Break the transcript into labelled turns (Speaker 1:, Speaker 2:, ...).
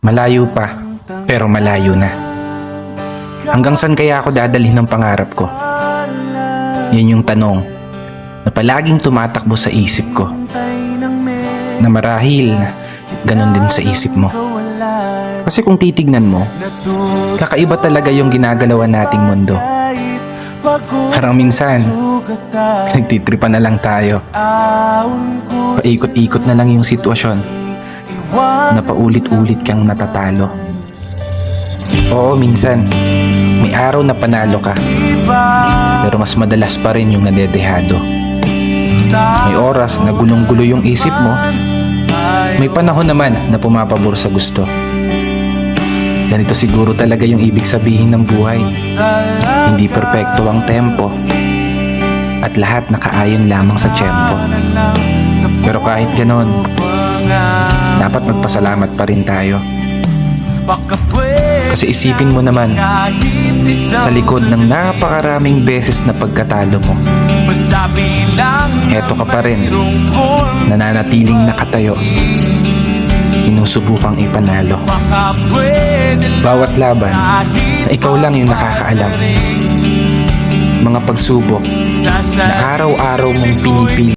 Speaker 1: Malayo pa, pero malayo na. Hanggang saan kaya ako dadalhin ng pangarap ko? Yan yung tanong na palaging tumatakbo sa isip ko. Na marahil, ganun din sa isip mo. Kasi kung titignan mo, kakaiba talaga yung ginagalawan nating mundo. Parang minsan, nagtitripan na lang tayo. Paikot-ikot na lang yung sitwasyon na paulit-ulit kang natatalo. Oo, minsan, may araw na panalo ka, pero mas madalas pa rin yung nadedehado. May oras na gulong-gulo yung isip mo, may panahon naman na pumapabor sa gusto. Ganito siguro talaga yung ibig sabihin ng buhay. Hindi perpekto ang tempo, at lahat nakaayon lamang sa tiyempo. Pero kahit ganon, dapat magpasalamat pa rin tayo. Kasi isipin mo naman, sa likod ng napakaraming beses na pagkatalo mo, eto ka pa rin, nananatiling nakatayo, sinusubukang ipanalo. Bawat laban na ikaw lang yung nakakaalam. Mga pagsubok na araw-araw mong pinipili